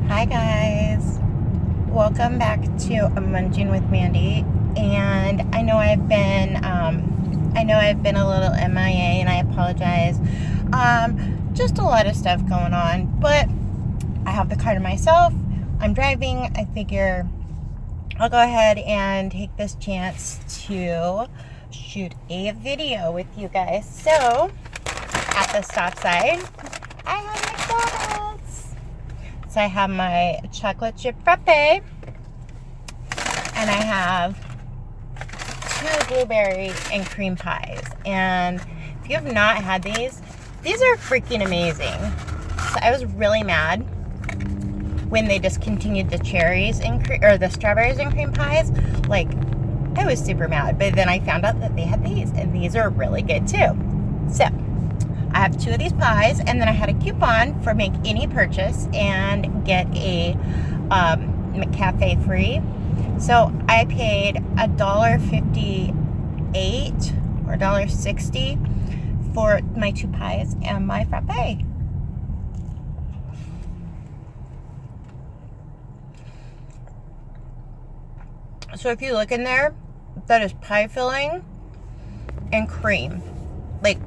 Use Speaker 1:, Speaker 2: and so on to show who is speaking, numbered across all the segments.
Speaker 1: Hi guys, welcome back to Munching with Mandy. And I know I've been a little MIA, and I apologize. Just a lot of stuff going on, but I have the car to myself. I'm driving. I figure I'll go ahead and take this chance to shoot a video with you guys. So at the stop sign, I have McDonald's. So I have my chocolate chip frappe, and I have 2 blueberry and cream pies. And if you have not had these are freaking amazing. So I was really mad when they discontinued the the strawberries and cream pies. Like, I was super mad. But then I found out that they had these, and these are really good too. So I have 2 of these pies, and then I had a coupon for make any purchase and get a McCafe free. So I paid $1.58 or $1.60 for my 2 pies and my frappe. So if you look in there, that is pie filling and cream. Like,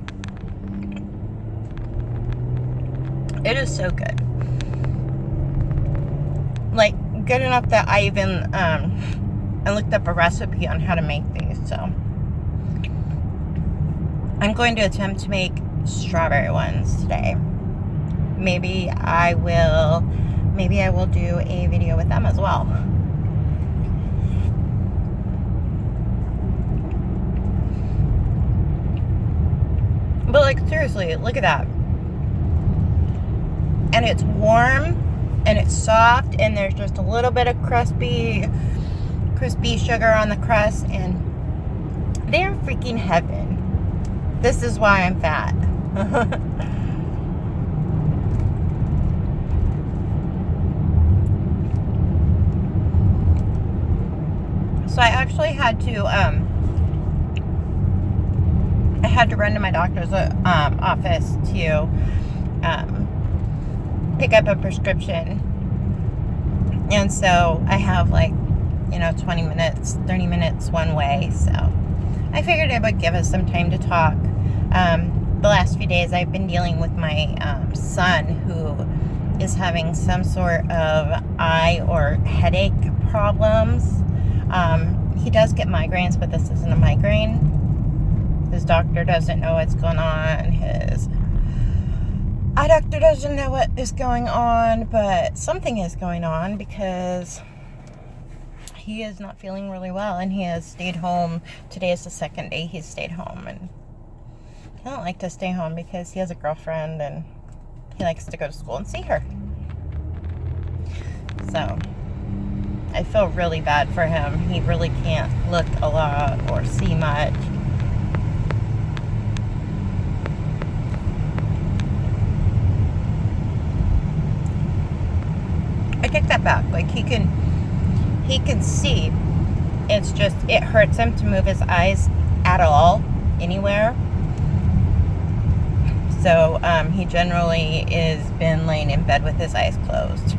Speaker 1: it is so good. Like, good enough that I even I looked up a recipe on how to make these. So I'm going to attempt to make strawberry ones today. Maybe I will do a video with them as well. But like, seriously, look at that. And it's warm and it's soft, and there's just a little bit of crispy sugar on the crust, and they are freaking heaven. This is why I'm fat. So I actually had to run to my doctor's office to pick up a prescription. And so I have 20 minutes, 30 minutes one way. So I figured it would give us some time to talk. The last few days I've been dealing with my son, who is having some sort of eye or headache problems. He does get migraines, but this isn't a migraine. His doctor doesn't know what's going on. His eye doctor doesn't know what is going on, but something is going on, because he is not feeling really well, and he has stayed home. Today is the second day he's stayed home, and he don't like to stay home because he has a girlfriend, and he likes to go to school and see her. So I feel really bad for him. He really can't look a lot or see much. I take that back. Like, he can see. It's just, it hurts him to move his eyes at all, anywhere. So he generally is been laying in bed with his eyes closed.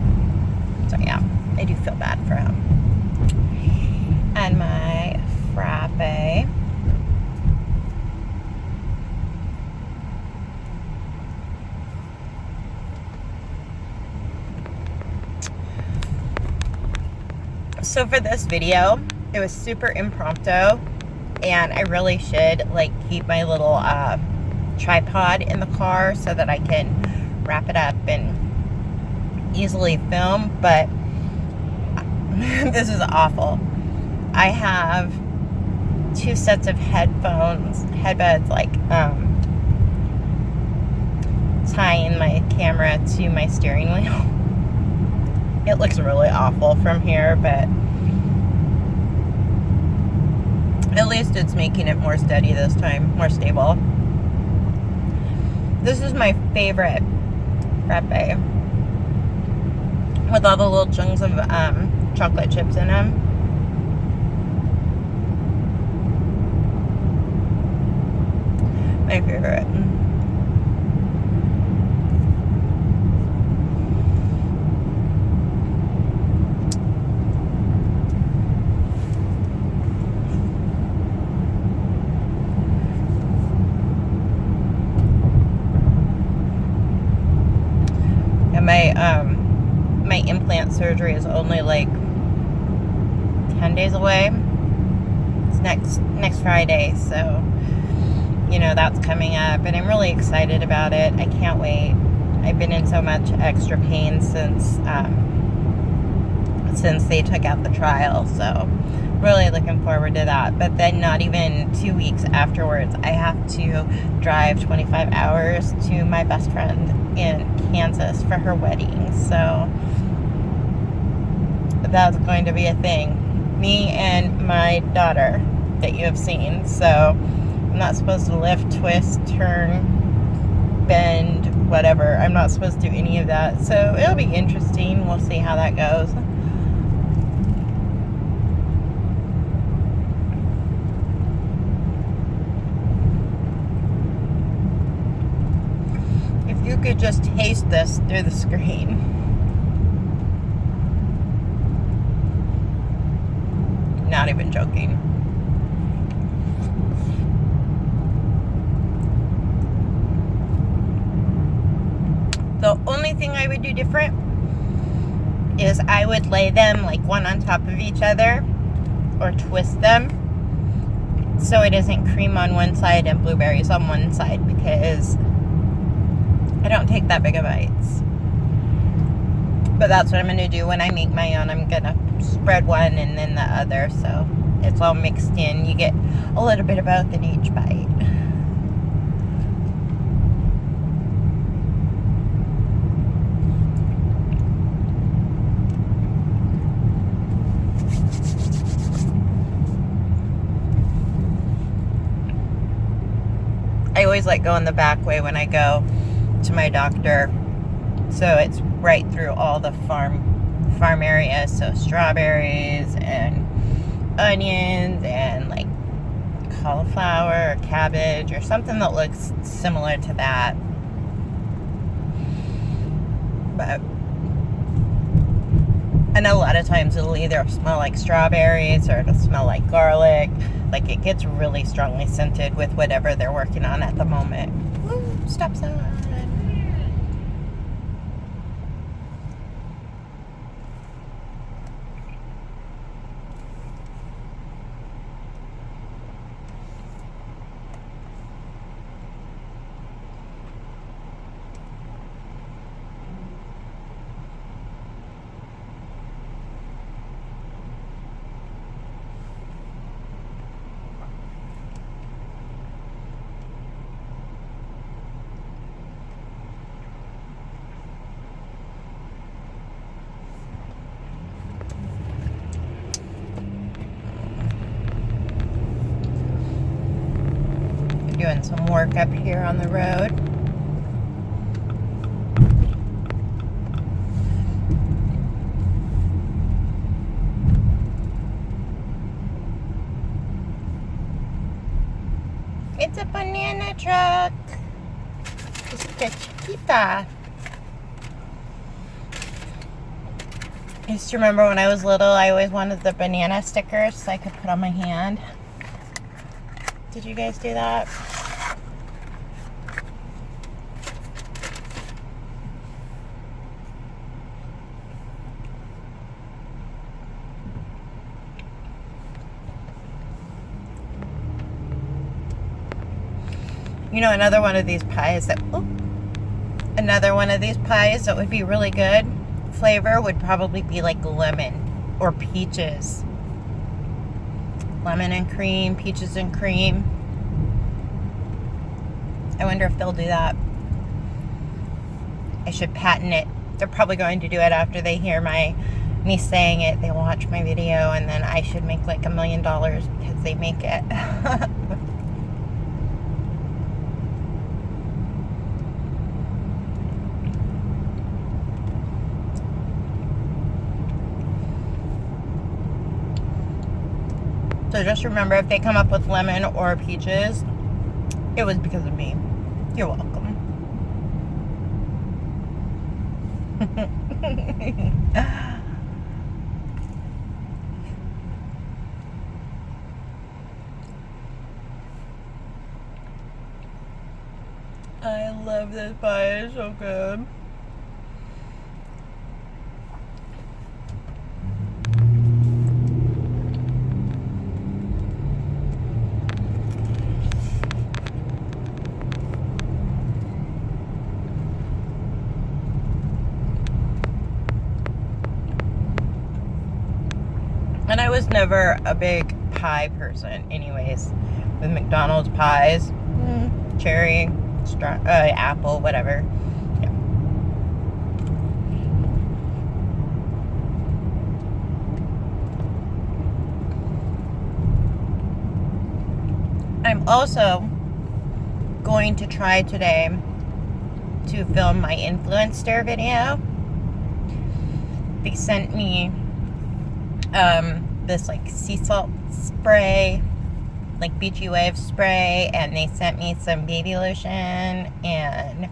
Speaker 1: So yeah, I do feel bad for him. And my frappe. So for this video, it was super impromptu, and I really should keep my little tripod in the car so that I can wrap it up and easily film. But this is awful. I have 2 sets of headbuds, tying my camera to my steering wheel. It looks really awful from here, but at least it's making it more steady this time, more stable. This is my favorite frappe, with all the little chunks of chocolate chips in them. My favorite. my implant surgery is only like 10 days away. It's next Friday, so you know that's coming up, and I'm really excited about it. I can't wait. I've been in so much extra pain since they took out the trial, so really looking forward to that. But then not even 2 weeks afterwards, I have to drive 25 hours to my best friend in Kansas for her wedding, so that's going to be a thing. Me and my daughter that you have seen. So I'm not supposed to lift, twist, turn, bend, whatever. I'm not supposed to do any of that, so it'll be interesting. We'll see how that goes. If you could just taste this through the screen. Not even joking. The only thing I would do different is I would lay them like one on top of each other or twist them so it isn't cream on one side and blueberries on one side, because I don't take that big of bites. But that's what I'm going to do when I make my own. I'm going to spread one and then the other, so it's all mixed in. You get a little bit of both in each bite. I always like going the back way when I go to my doctor, so it's right through all the farm areas, so strawberries and onions and like cauliflower or cabbage or something that looks similar to that. But I know a lot of times it'll either smell like strawberries or it'll smell like garlic. Like it gets really strongly scented with whatever they're working on at the moment. Woo, stop sign. Doing some work up here on the road. It's a banana truck. It's a chiquita. I used to remember when I was little, I always wanted the banana stickers so I could put on my hand. Did you guys do that? You know, another one of these pies that would be really good flavor would probably be like lemon or peaches. Lemon and cream, peaches and cream. I wonder if they'll do that. I should patent it. They're probably going to do it after they hear me saying it. They watch my video, and then I should make like $1 million because they make it. So just remember, if they come up with lemon or peaches, it was because of me. You're welcome. I love this pie. It's so good. And I was never a big pie person anyways. With McDonald's pies, cherry, apple, whatever. Yeah. I'm also going to try today to film my influencer video. They sent me this like sea salt spray, like beachy wave spray, and they sent me some baby lotion and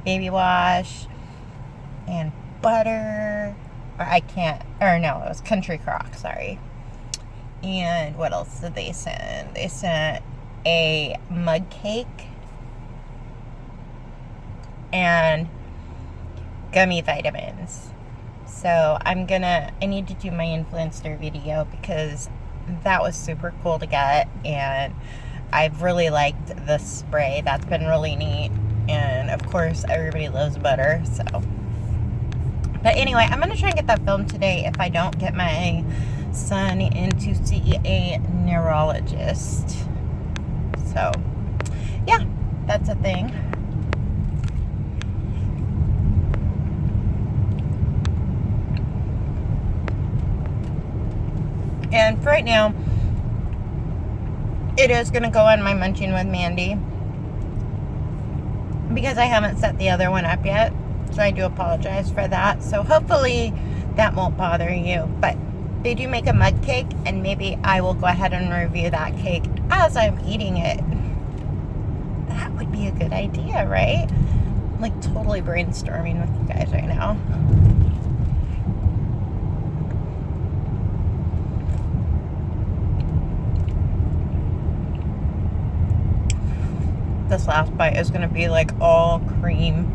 Speaker 1: baby wash and butter, it was Country Crock, sorry. And what else did they send? They sent a mug cake and gummy vitamins. So I need to do my influencer video because that was super cool to get, and I've really liked the spray. That's been really neat, and of course everybody loves butter, so. But anyway, I'm gonna try and get that filmed today if I don't get my son in to see a neurologist. So yeah, that's a thing. And for right now, it is going to go on my Munching with Mandy because I haven't set the other one up yet. So I do apologize for that. So hopefully that won't bother you. But they do make a mug cake, and maybe I will go ahead and review that cake as I'm eating it. That would be a good idea, right? I'm like totally brainstorming with you guys right now. This last bite is going to be like all cream.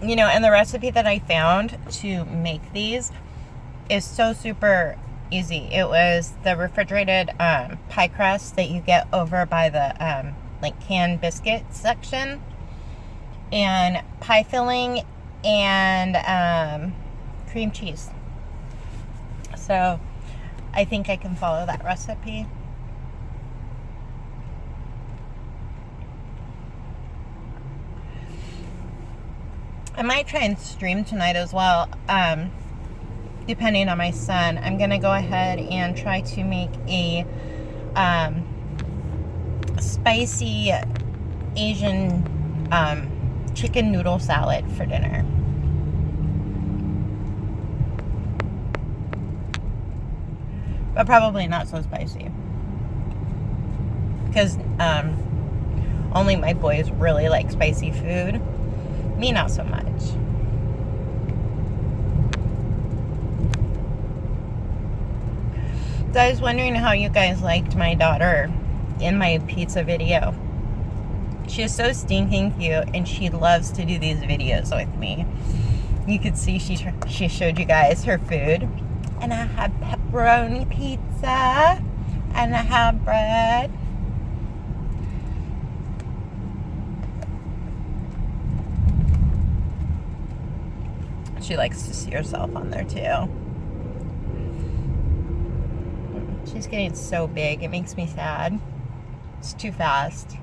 Speaker 1: You know, and the recipe that I found to make these is so super easy. It was the refrigerated pie crust that you get over by the like canned biscuit section, and pie filling, and cream cheese. So I think I can follow that recipe. I might try and stream tonight as well, depending on my son. I'm gonna go ahead and try to make a spicy Asian chicken noodle salad for dinner. But probably not so spicy, because only my boys really like spicy food. Me, not so much. So I was wondering how you guys liked my daughter in my pizza video. She is so stinking cute, and she loves to do these videos with me. You could see she showed you guys her food. And I had pepperoni pizza, and I have bread. She likes to see herself on there too. She's getting so big, it makes me sad. It's too fast.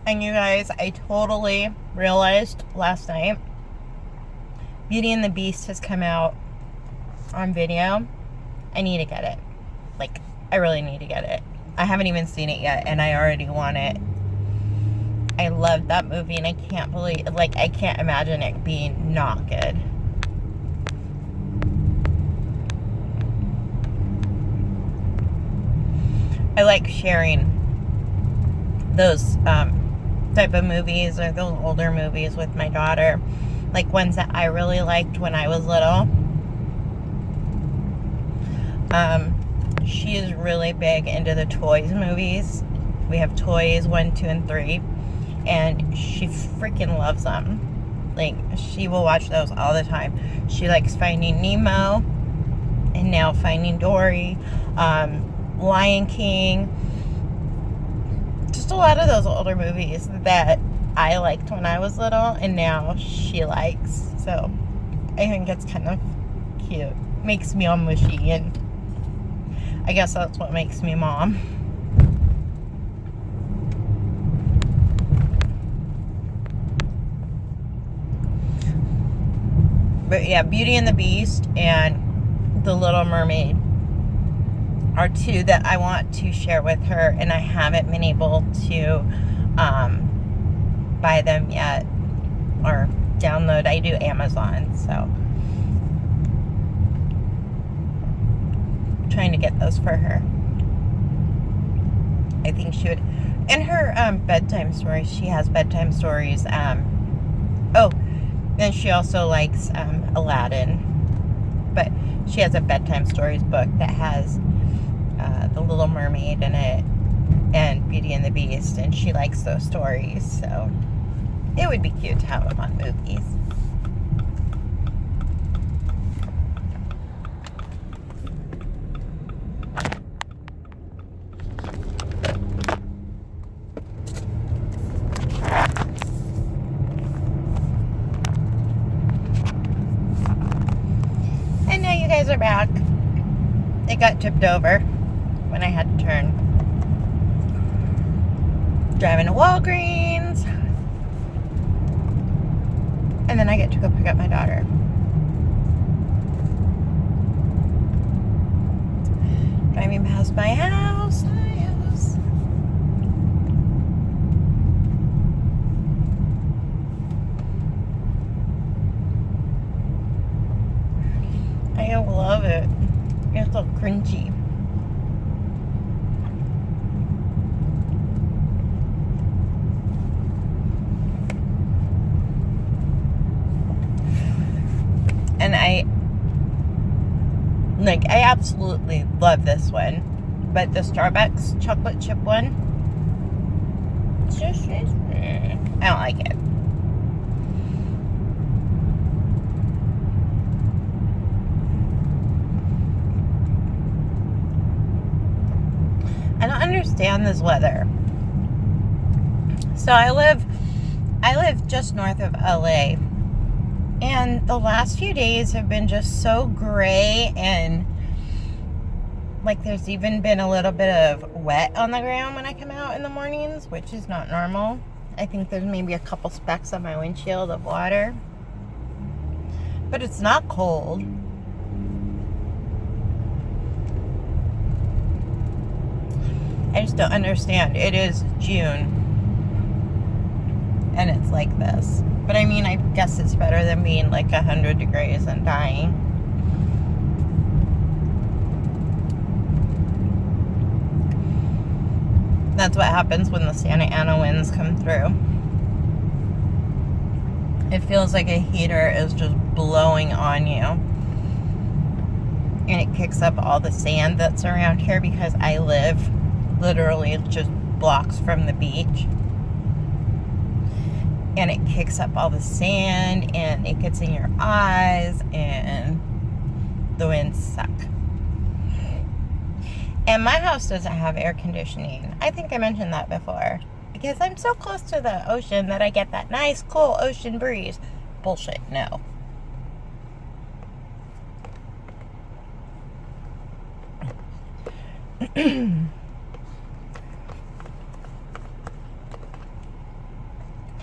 Speaker 1: And you guys, I totally realized last night, Beauty and the Beast has come out on video. I need to get it. Like, I really need to get it. I haven't even seen it yet, and I already want it. I loved that movie, and I can't believe, like, I can't imagine it being not good. I like sharing those type of movies, or those older movies, with my daughter. Like ones that I really liked when I was little. She is really big into the Toys movies. We have Toys 1, 2, and 3. and she freaking loves them. Like, she will watch those all the time. She likes Finding Nemo, and now Finding Dory, Lion King, just a lot of those older movies that I liked when I was little, and now she likes. So I think it's kind of cute. Makes me all mushy, and I guess that's what makes me mom. But yeah, Beauty and the Beast and The Little Mermaid are two that I want to share with her, and I haven't been able to buy them yet or download. I do Amazon, so I'm trying to get those for her. I think she would. And her bedtime stories, she has bedtime stories. Oh, and she also likes Aladdin, but she has a bedtime stories book that has The Little Mermaid in it and Beauty and the Beast, and she likes those stories, so it would be cute to have them on movies. And now you guys are back. It got tipped over when I had to turn. Driving to Walgreens. And then I get to go pick up my daughter. Driving past my house. I love it. It's so crunchy. And I absolutely love this one. But the Starbucks chocolate chip one, I don't like it. I don't understand this weather. So I live just north of LA. And the last few days have been just so gray, and like there's even been a little bit of wet on the ground when I come out in the mornings, which is not normal. I think there's maybe a couple specks on my windshield of water. But it's not cold. I just don't understand. It is June, and it's like this. But I mean, I guess it's better than being like 100 degrees and dying. That's what happens when the Santa Ana winds come through. It feels like a heater is just blowing on you. And it kicks up all the sand that's around here because I live literally just blocks from the beach. And it kicks up all the sand, and it gets in your eyes, and the winds suck. And my house doesn't have air conditioning. I think I mentioned that before. Because I'm so close to the ocean that I get that nice, cool ocean breeze. Bullshit, no.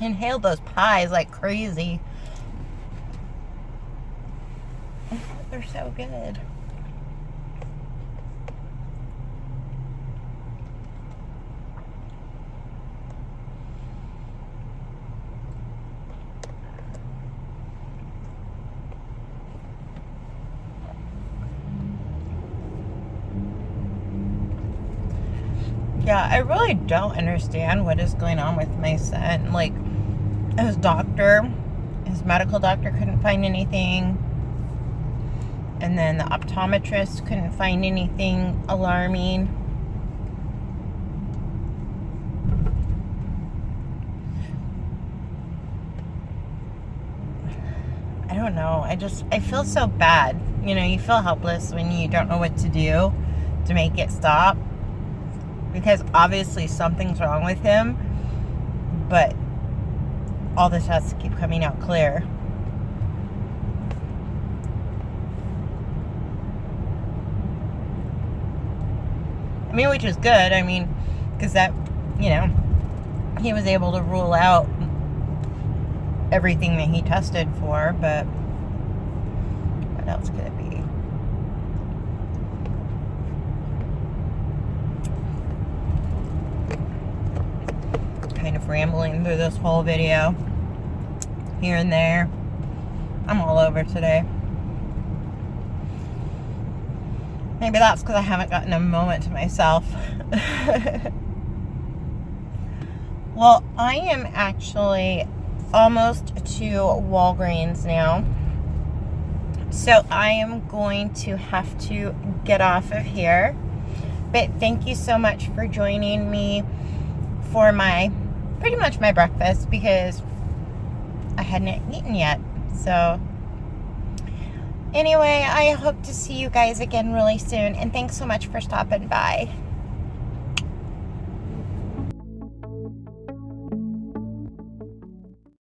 Speaker 1: Inhale those pies like crazy. They're so good. Yeah, I really don't understand what is going on with my son. Like, his medical doctor couldn't find anything. And then the optometrist couldn't find anything alarming. don't know. I feel so bad. You know, you feel helpless when you don't know what to do to make it stop. Because obviously something's wrong with him. But all the tests keep coming out clear. I mean, which is good. I mean, because that, you know, he was able to rule out everything that he tested for, but what else could it be? Kind of rambling through this whole video, here and there. I'm all over today. Maybe that's because I haven't gotten a moment to myself. Well, I am actually almost to Walgreens now. So I am going to have to get off of here. But thank you so much for joining me for pretty much my breakfast, because I hadn't eaten yet. So anyway, I hope to see you guys again really soon. And thanks so much for stopping by.